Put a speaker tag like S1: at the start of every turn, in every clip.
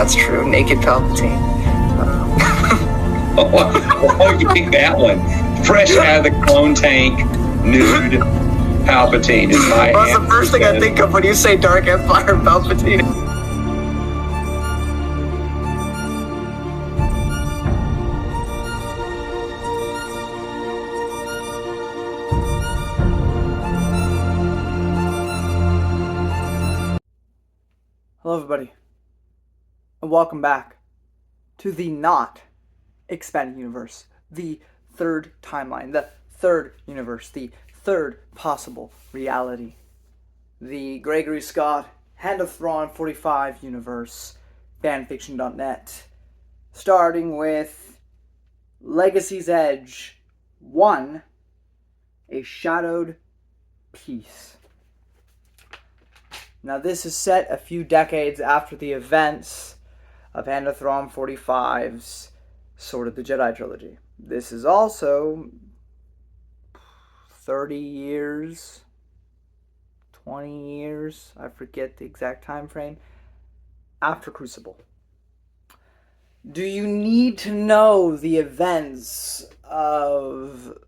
S1: that's true. Naked Palpatine.
S2: Oh, you pick that one. Fresh out of the clone tank, nude Palpatine is my
S1: Well, that's the first thing I think of when you say Dark Empire Palpatine.
S3: Hello everybody, and welcome back to the not expanded universe, the third timeline, the third universe, the third possible reality, the Gregory Scott Hand of Thrawn 45 universe, fanfiction.net, starting with Legacy's Edge 1, A Shadowed Peace. Now this is set a few decades after the events of Hand of Thrawn 45's Sword of the Jedi trilogy. This is also 30 years, 20 years, I forget the exact time frame, after Crucible. Do you need to know the events of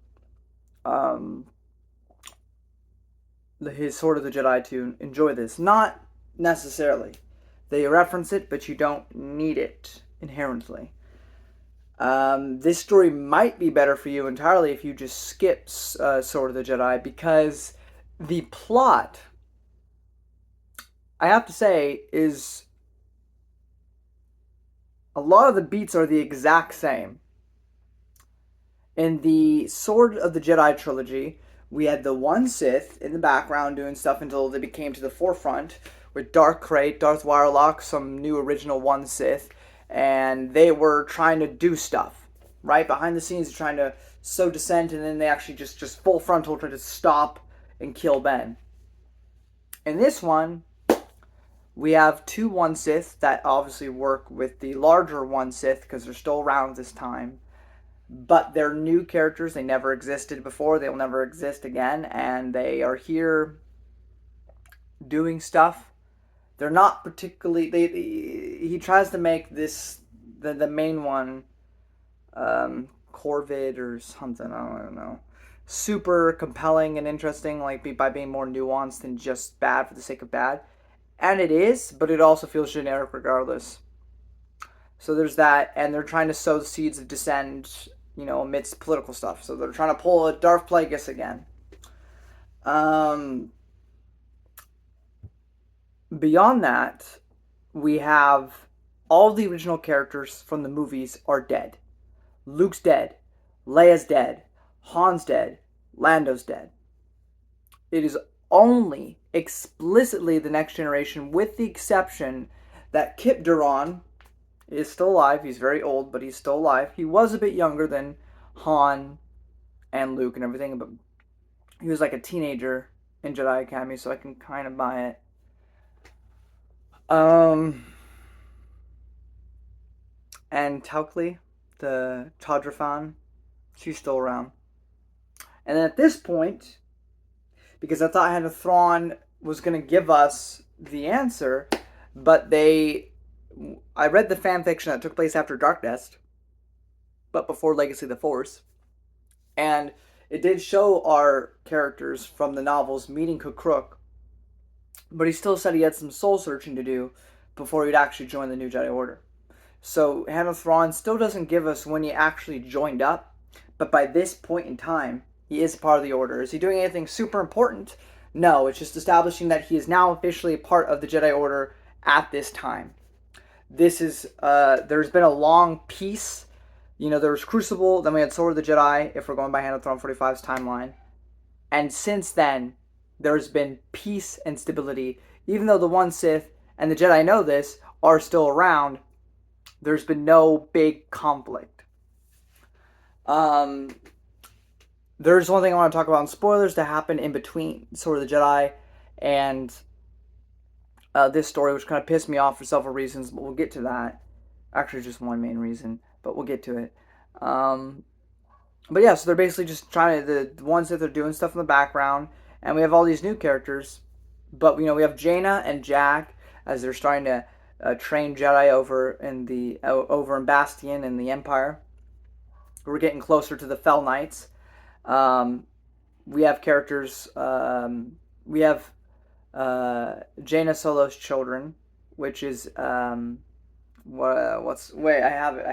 S3: his Sword of the Jedi to enjoy this? Not necessarily. They reference it, but you don't need it inherently. This story might be better for you entirely if you just skip Sword of the Jedi, because the plot, I have to say, is a lot of the beats are the exact same. In the Sword of the Jedi trilogy, we had the one Sith in the background doing stuff until they became to the forefront with Darth Krayt, Darth Warlock, some new original one Sith, and they were trying to do stuff, right? Behind the scenes, they're trying to sow dissent, and then they actually just full frontal try to stop and kill Ben. In this one, we have two one Sith that obviously work with the larger one Sith because they're still around this time. But they're new characters. They never existed before. They will never exist again. And they are here doing stuff. They're not particularly... He tries to make this... The main one... Corvid or something. I don't know. Super compelling and interesting. Like by being more nuanced than just bad for the sake of bad. And it is. But it also feels generic regardless. So there's that. And they're trying to sow the seeds of dissent, amidst political stuff. So they're trying to pull a Darth Plagueis again. Beyond that, we have all the original characters from the movies are dead. Luke's dead. Leia's dead. Han's dead. Lando's dead. It is only explicitly the Next Generation, with the exception that Kip Duran is still alive. He's very old, but he's still alive. He was a bit younger than Han and Luke and everything, but he was like a teenager in Jedi Academy, so I can kind of buy it. And Talcley, the Tadrafan, she's still around. And then at this point, because I thought Hand of Thrawn was going to give us the answer, but I read the fanfiction that took place after Dark Nest, but before Legacy of the Force, and it did show our characters from the novels meeting Kukrook, but he still said he had some soul searching to do before he'd actually join the New Jedi Order. So Hand of Thrawn still doesn't give us when he actually joined up, but by this point in time, he is part of the Order. Is he doing anything super important? No, it's just establishing that he is now officially a part of the Jedi Order at this time. This is, there's been a long peace. There was Crucible, then we had Sword of the Jedi, if we're going by Hand of Thrawn 45's timeline. And since then, there's been peace and stability. Even though the one Sith and the Jedi know this, are still around, there's been no big conflict. There's one thing I want to talk about in spoilers that happened in between Sword of the Jedi and this story, which kind of pissed me off for several reasons, but we'll get to that. Actually, just one main reason, but we'll get to it. But yeah, so they're basically just trying to, the ones that they're doing stuff in the background, and we have all these new characters, but we have Jaina and Jack as they're starting to trained Jedi over in Bastion in the Empire. We're getting closer to the Fell Knights. We have characters. We have Jaina Solo's children, which is what's wait I have it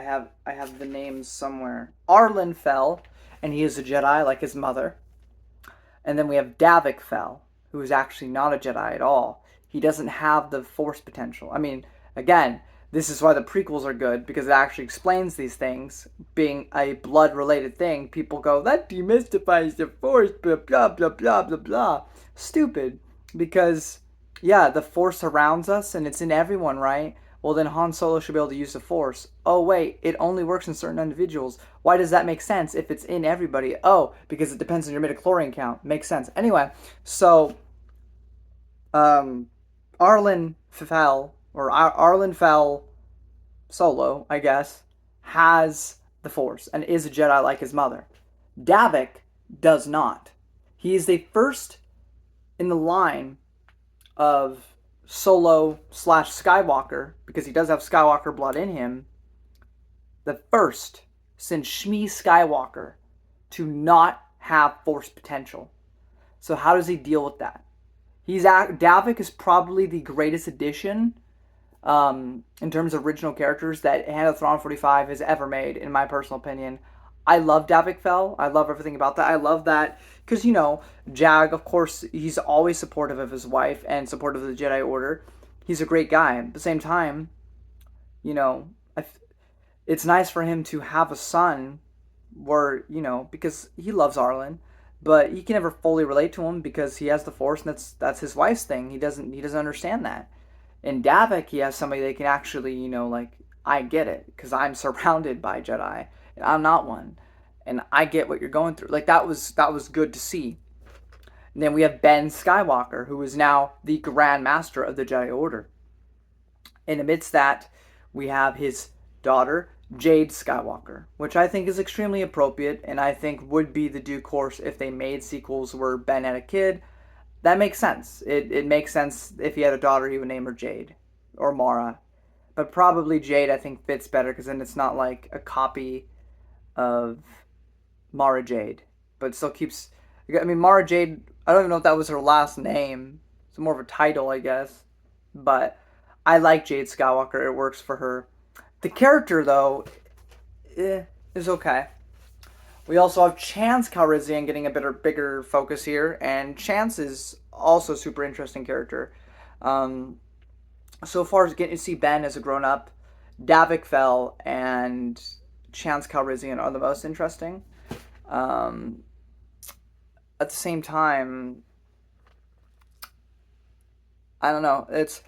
S3: I have the names somewhere. Arlen Fell, and he is a Jedi like his mother. And then we have Davik Fell, who is actually not a Jedi at all. He doesn't have the Force potential. I mean, again, this is why the prequels are good, because it actually explains these things. Being a blood-related thing, people go, that demystifies the Force, blah, blah, blah, blah, blah, blah. Stupid. Because, yeah, the Force surrounds us, and it's in everyone, right? Well, then Han Solo should be able to use the Force. Oh, wait, it only works in certain individuals. Why does that make sense if it's in everybody? Oh, because it depends on your midichlorian count. Makes sense. Anyway, so, Arlen Fell Solo, I guess, has the Force and is a Jedi like his mother. Davik does not. He is the first in the line of Solo / Skywalker, because he does have Skywalker blood in him, the first since Shmi Skywalker to not have Force potential. So how does he deal with that? Davik is probably the greatest addition in terms of original characters that HOT45 has ever made, in my personal opinion. I love Davik Fell. I love everything about that. I love that because, Jag, of course, he's always supportive of his wife and supportive of the Jedi Order. He's a great guy. At the same time, it's nice for him to have a son where, because he loves Arlen, but he can never fully relate to him because he has the Force, and that's his wife's thing. He doesn't understand that. In Davik, he has somebody that can actually, I get it because I'm surrounded by Jedi and I'm not one, and I get what you're going through. That was good to see. And then we have Ben Skywalker, who is now the Grand Master of the Jedi Order. And amidst that, we have his daughter, Jade Skywalker, which I think is extremely appropriate, and I think would be the due course if they made sequels where Ben had a kid. That makes sense. It makes sense if he had a daughter, he would name her Jade or Mara. But probably Jade, I think, fits better because then it's not like a copy of Mara Jade. But it still keeps... Mara Jade, I don't even know if that was her last name. It's more of a title, I guess. But I like Jade Skywalker. It works for her. The character, though, is okay. We also have Chance Calrissian getting a bigger focus here, and Chance is also a super interesting character. So far as getting to see Ben as a grown-up, Davik Fell and Chance Calrissian are the most interesting. At the same time, I don't know, it's...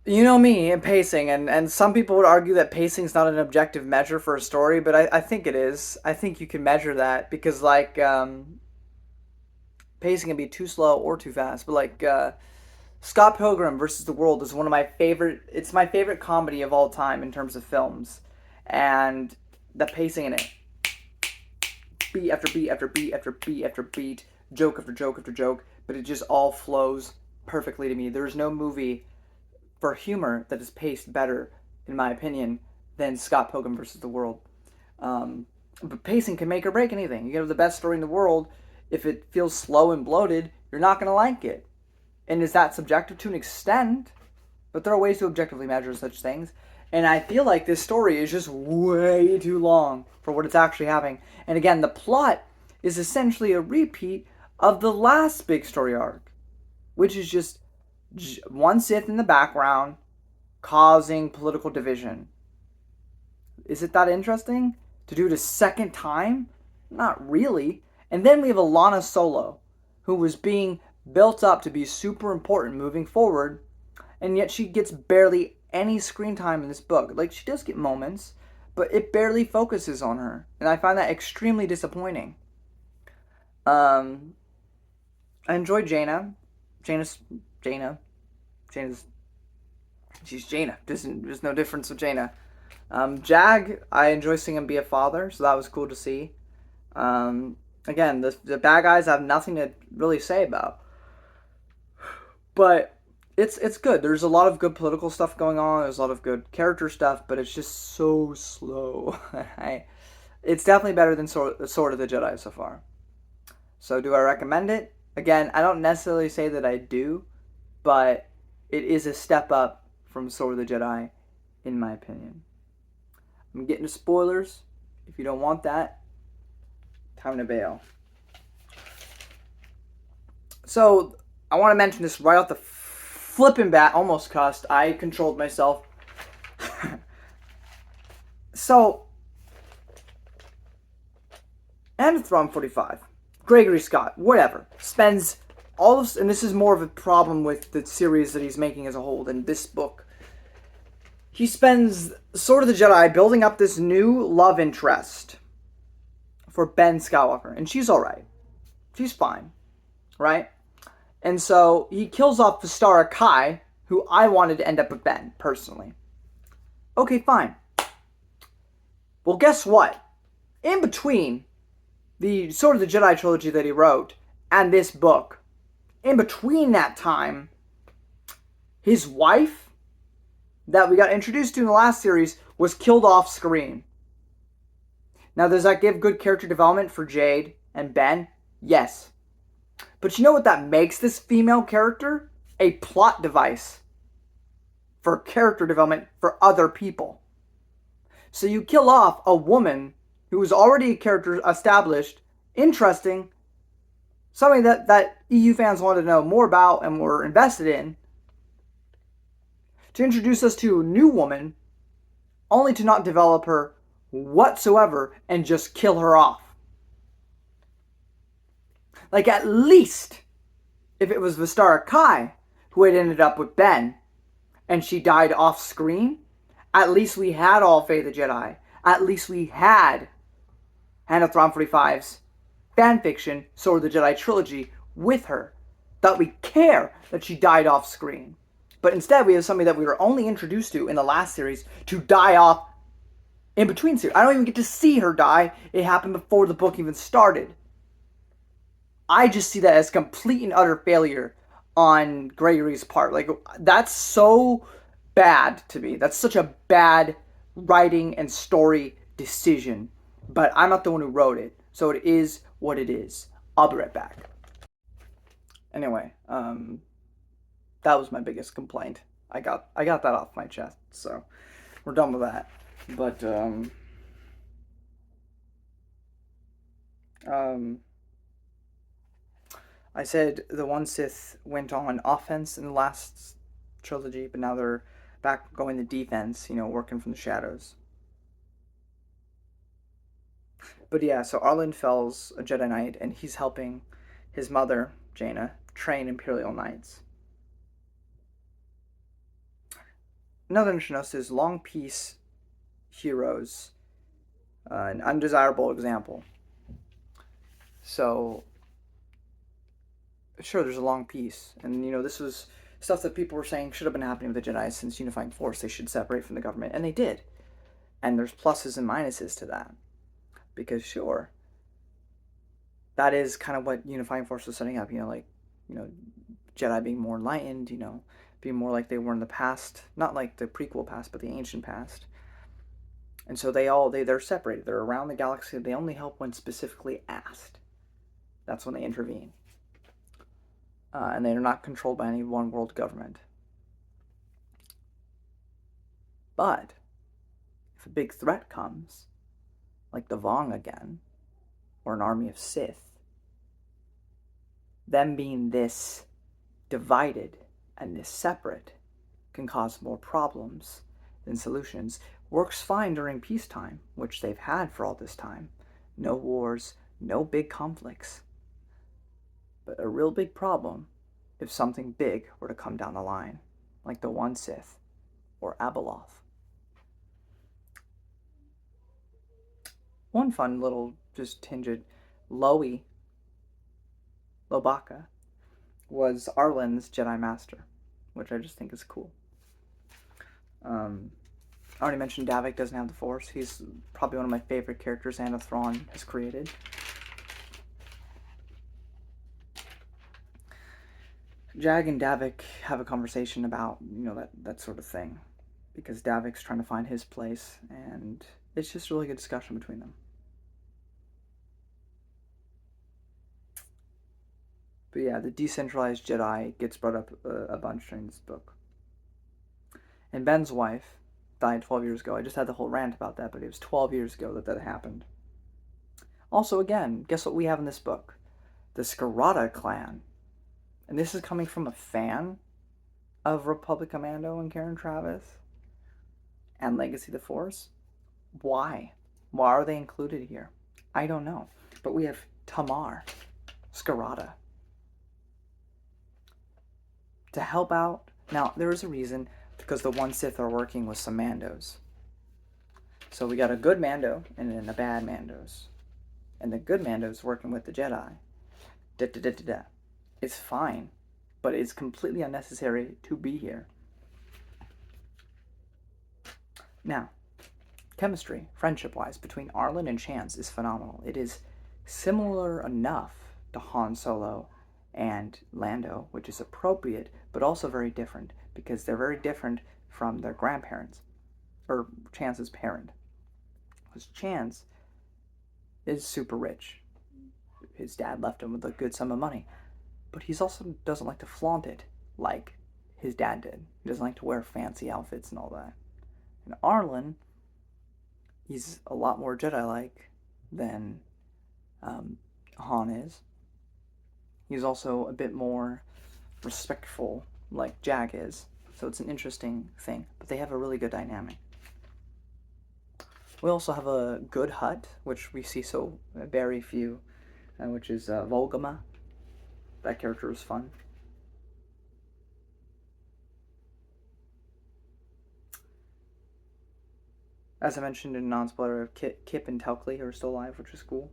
S3: me and pacing, and some people would argue that pacing is not an objective measure for a story, but I think it is. I think you can measure that because, pacing can be too slow or too fast. But, Scott Pilgrim versus the World is one of my favorite... It's my favorite comedy of all time in terms of films. And the pacing in it. Beat after beat after beat after beat after beat. Joke after joke after joke. But it just all flows perfectly to me. There's no movie... for humor that is paced better, in my opinion, than Scott Pilgrim versus the World. But pacing can make or break anything. You can have the best story in the world. If it feels slow and bloated, you're not going to like it. And is that subjective to an extent? But there are ways to objectively measure such things. And I feel like this story is just way too long for what it's actually having. And again, the plot is essentially a repeat of the last big story arc, which is just one Sith in the background causing political division. Is it that interesting to do it a second time? Not really. And then we have Alana Solo, who was being built up to be super important moving forward, and yet she gets barely any screen time in this book. She does get moments, but it barely focuses on her, and I find that extremely disappointing. I enjoy Jaina. She's Jaina. There's no difference with Jaina. Jag, I enjoy seeing him be a father, so that was cool to see. Again, the bad guys I have nothing to really say about. But it's good. There's a lot of good political stuff going on. There's a lot of good character stuff, but it's just so slow. It's definitely better than Sword of the Jedi so far. So do I recommend it? Again, I don't necessarily say that I do, but it is a step up from Sword of the Jedi, in my opinion. I'm getting to spoilers. If you don't want that, time to bail. So I want to mention this right off the flipping bat. Almost cussed. I controlled myself. So, and HOT45, Gregory Scott, whatever, spends all of, and this is more of a problem with the series that he's making as a whole than this book. He spends Sword of the Jedi building up this new love interest for Ben Skywalker, and she's alright. She's fine, right? And so he kills off Vistara Kai, who I wanted to end up with Ben, personally. Okay, fine. Well, guess what? In between the Sword of the Jedi trilogy that he wrote and this book, in between that time, his wife that we got introduced to in the last series was killed off screen. Now, does that give good character development for Jade and Ben? Yes. But you know what that makes this female character? A plot device for character development for other people. So you kill off a woman who was already a character established, interesting, something that EU fans wanted to know more about and were invested in, to introduce us to a new woman, only to not develop her whatsoever and just kill her off. Like, at least, if it was Vistara Kai who had ended up with Ben and she died off screen, at least we had all Faith of the Jedi. At least we had Hand of Thrawn 45's fanfiction, Sword of the Jedi trilogy, with her. That we care that she died off screen. But instead, we have somebody that we were only introduced to in the last series to die off in between series. I don't even get to see her die. It happened before the book even started. I just see that as complete and utter failure on Gregory's part. Like, that's so bad to me. That's such a bad writing and story decision. But I'm not the one who wrote it, so it is what it is. I'll be right back. Anyway, that was my biggest complaint. I got that off my chest, so we're done with that. But I said the one Sith went on offense in the last trilogy, but now they're back going to defense, working from the shadows. But yeah, so Arlen Fell's a Jedi Knight, and he's helping his mother, Jaina, train Imperial Knights. Another thing to notice is Long Peace heroes, an undesirable example. So, sure, there's a long peace, and this was stuff that people were saying should have been happening with the Jedi since Unifying Force. They should separate from the government, and they did. And there's pluses and minuses to that, because sure, that is kind of what Unifying Force was setting up. Jedi being more enlightened, being more like they were in the past, not like the prequel past, but the ancient past. And so they're separated. They're around the galaxy. They only help when specifically asked. That's when they intervene. And they're not controlled by any one world government. But if a big threat comes, like the Vong again, or an army of Sith, them being this divided and this separate can cause more problems than solutions. Works fine during peacetime, which they've had for all this time. No wars, no big conflicts. But a real big problem if something big were to come down the line, like the One Sith or Abeloth. One fun little just tangent, Lobaka was Arlen's Jedi Master, which I just think is cool. I already mentioned Davik doesn't have the Force. He's probably one of my favorite characters Anna Thrawn has created. Jag and Davik have a conversation about, that sort of thing. Because Davik's trying to find his place, and it's just a really good discussion between them. But yeah, the decentralized Jedi gets brought up a bunch during this book. And Ben's wife died 12 years ago. I just had the whole rant about that, but it was 12 years ago that happened. Also, again, guess what we have in this book? The Scarata clan. And this is coming from a fan of Republic Commando and Karen Travis and Legacy of the Force. Why? Why are they included here? I don't know. But we have Tamar, Scarata, to help out. Now, there is a reason, because the one Sith are working with some Mandos. So we got a good Mando and then a bad Mandos. And the good Mando's working with the Jedi. Da-da-da-da-da. It's fine, but it's completely unnecessary to be here. Now, chemistry, friendship-wise, between Arlen and Chance is phenomenal. It is similar enough to Han Solo and Lando, which is appropriate, but also very different, because they're very different from their grandparents, or Chance's parent. Because Chance is super rich. His dad left him with a good sum of money. But he also doesn't like to flaunt it like his dad did. He doesn't like to wear fancy outfits and all that. And Arlen, he's a lot more Jedi-like than Han is. He's also a bit more respectful like Jag is. So it's an interesting thing. But they have a really good dynamic. We also have a good Hutt, which we see so very few, which is Volgama. That character is fun. As I mentioned in non-spoiler, Kip and Telkley are still alive, which is cool.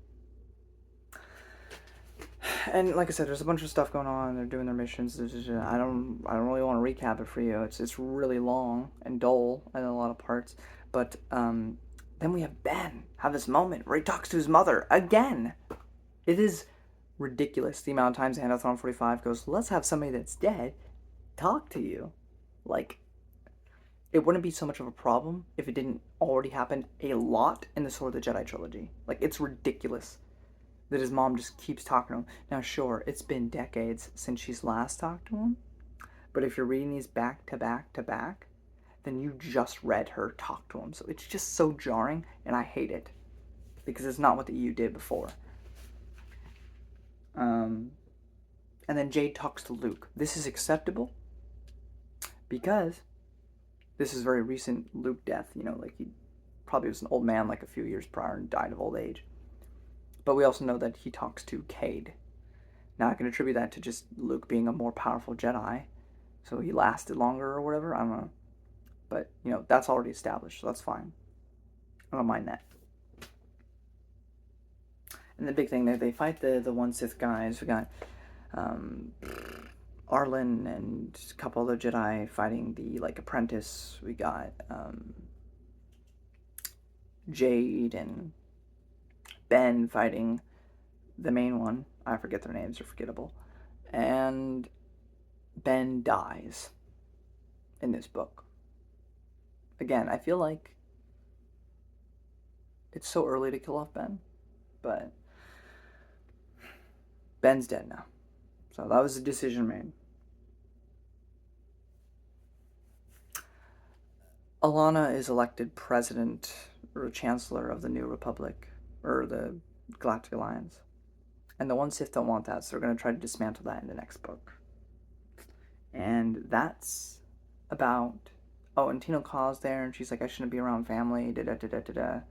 S3: And like I said, there's a bunch of stuff going on. They're doing their missions. I don't really want to recap it for you. It's really long and dull in a lot of parts. But then we have Ben have this moment where he talks to his mother again. It is ridiculous the amount of times HOT45 goes, let's have somebody that's dead talk to you. Like, it wouldn't be so much of a problem if it didn't already happen a lot in the Sword of the Jedi trilogy. Like, it's ridiculous that his mom just keeps talking to him. Now, sure, it's been decades since she's last talked to him, but if you're reading these back to back to back, then you just read her talk to him. So it's just so jarring, and I hate it, because it's not what the EU did before. And then Jade talks to Luke. This is acceptable because this is very recent Luke death. Like he probably was an old man like a few years prior and died of old age. But we also know that he talks to Cade. Now I can attribute that to just Luke being a more powerful Jedi, so he lasted longer or whatever. I don't know. But, that's already established, so that's fine. I don't mind that. And the big thing, they fight the one Sith guys. We got Arlen and a couple other Jedi fighting the, apprentice. We got Jade and Ben fighting the main one. I forget their names, they're forgettable. And Ben dies in this book. Again, I feel like it's so early to kill off Ben, but Ben's dead now. So that was a decision made. Alana is elected president or chancellor of the New Republic, or the Galactic Alliance. And the one Sith don't want that, so they're going to try to dismantle that in the next book. And that's about... Oh, and Tino Kaw's there, and she's like, I shouldn't be around family, da-da-da-da-da-da.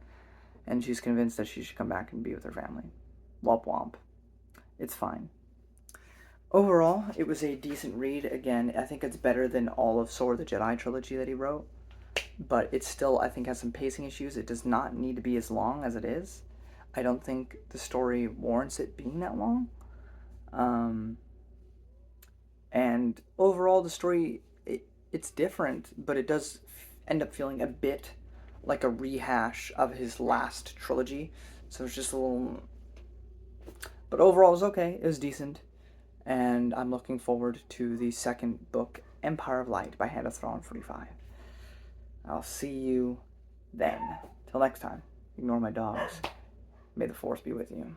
S3: And she's convinced that she should come back and be with her family. Womp womp. It's fine. Overall, it was a decent read. Again, I think it's better than all of Sword of the Jedi trilogy that he wrote. But it still, I think, has some pacing issues. It does not need to be as long as it is. I don't think the story warrants it being that long. And overall, the story, it's different, but it does end up feeling a bit like a rehash of his last trilogy. So it's just a little... But overall, it was okay. It was decent. And I'm looking forward to the second book, Empire of Light by HOT45. I'll see you then. Till next time, ignore my dogs. May the force be with you.